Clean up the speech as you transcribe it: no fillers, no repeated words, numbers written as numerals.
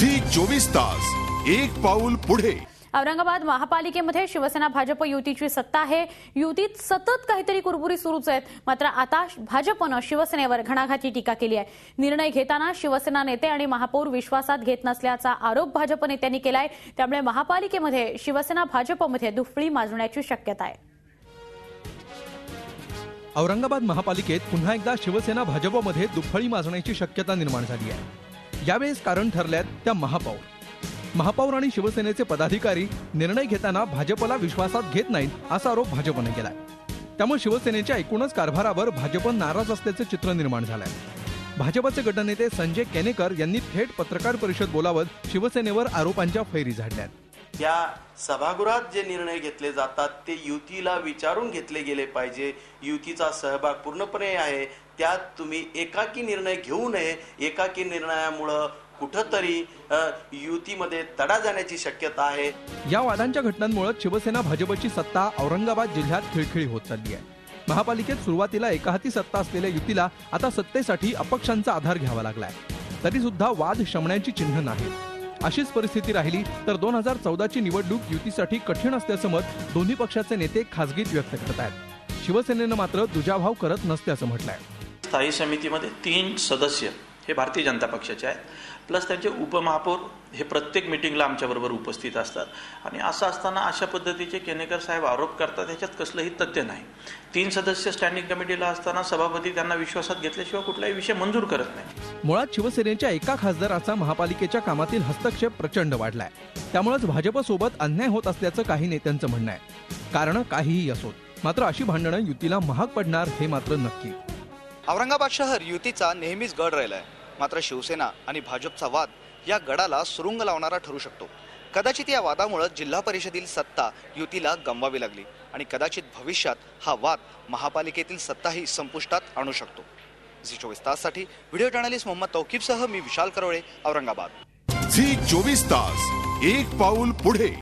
Zee 24 तास एक पाऊल पुढे। औरंगाबाद महापालिकेमध्ये शिवसेना भाजप युतीची सत्ता आहे। युतीत सतत काहीतरी कुरबुरी सुरूच आहेत। मात्र आता भाजपनं शिवसेनेवर घणाघाती टीका केली आहे। निर्णय घेताना शिवसेना नेते आणि महापौर विश्वासात घेत नसल्याचा आरोप भाजप नेत्यांनी केलाय। त्यामुळे महापालिकेमध्ये शिवसेना भाजपमध्ये दुफळी माजण्याची शक्यता आहे। औरंगाबाद महापालिकेत पुन्हा एकदा शिवसेना भाजपमध्ये दुफळी माजण्याची शक्यता निर्माण झाली आहे। यावेळेस कारण ठरल्यात त्या महापौर आणि शिवसेनेचे पदाधिकारी निर्णय घेताना भाजपला विश्वासात घेत नाहीत असा आरोप भाजपने केलाय। त्यामुळे शिवसेनेच्या एकूणच कारभारावर भाजप नाराज असल्याचे चित्र निर्माण झालंय। भाजपचे गटनेते संजय केनेकर यांनी थेट पत्रकार परिषद बोलावत शिवसेनेवर आरोपांच्या फैरी झाडल्यात। या सभागृहात जे निर्णय घेतले जातात ते युतीला विचारून घेतले गेले पाहिजे। युतीचा सहभाग पूर्णपणे आहे, त्यात तुम्ही एकाकी निर्णय घेऊ नये। एकाकी निर्णयामुळे कुठेतरी युतीमध्ये तडा जाण्याची शक्यता आहे। या वादांच्या घटनांमुळे शिवसेना भाजपची सत्ता औरंगाबाद जिल्ह्यात खिळखिळी होत चालली आहे। महापालिकेत सुरुवातीला एकाहाती सत्ता असलेल्या युतीला आता सत्तेसाठी अपक्षांचा आधार घ्यावा लागलाय। तरी सुद्धा वाद शमण्याची चिन्ह नाही। अशीच परिस्थिती राहिली तर 2014ची निवडणूक युतीसाठी कठीण असल्याचं मत दोन्ही पक्षाचे नेते खासगीत व्यक्त करत आहेत। शिवसेनेनं मात्र दुजाभाव करत नसल्याचं म्हटलंय। स्थायी समितीमध्ये 3 सदस्य हे भारतीय जनता पक्षाचे आहेत, प्लस त्यांचे उपमहापौर हे प्रत्येक मीटिंगला आमच्याबरोबर उपस्थित असतात। आणि असं असताना अशा पद्धतीचे केनेकर साहेब आरोप करतात, ह्याच्यात कसलंही तथ्य नाही। 3 सदस्य स्टँडिंग कमिटीला असताना सभापती त्यांना विश्वासात घेतल्याशिवाय कुठलाही विषय मंजूर करत नाही। मुळात शिवसेनेच्या एका खासदाराचा महापालिकेच्या कामातील हस्तक्षेप प्रचंड वाढलाय। त्यामुळेच भाजपसोबत अन्याय होत असल्याचं काही नेत्यांचं म्हणणं आहे। कारण काहीही असोत, मात्र अशी भांडणं युतीला महाग पडणार हे मात्र नक्की। औरंगाबाद शहर युतीचा नेहमीच गड राहिलाय, मात्र शिवसेना आणि भाजपचा वाद या गडाला सुरुंग लावणारा ठरू शकतो। कदाचित या वादामुळे जिल्हा परिषदेतील सत्ता युतीला गमवावी लागली आणि कदाचित भविष्यात हा वाद महापालिकेतील सत्ताही संपुष्टात आणू शकतो। झी 24 ताससाठी व्हिडिओ जर्नलिस्ट मोहम्मद तौकीबसह मी विशाल करवळे, औरंगाबाद। झी 24 तास एक पाऊल पुढे।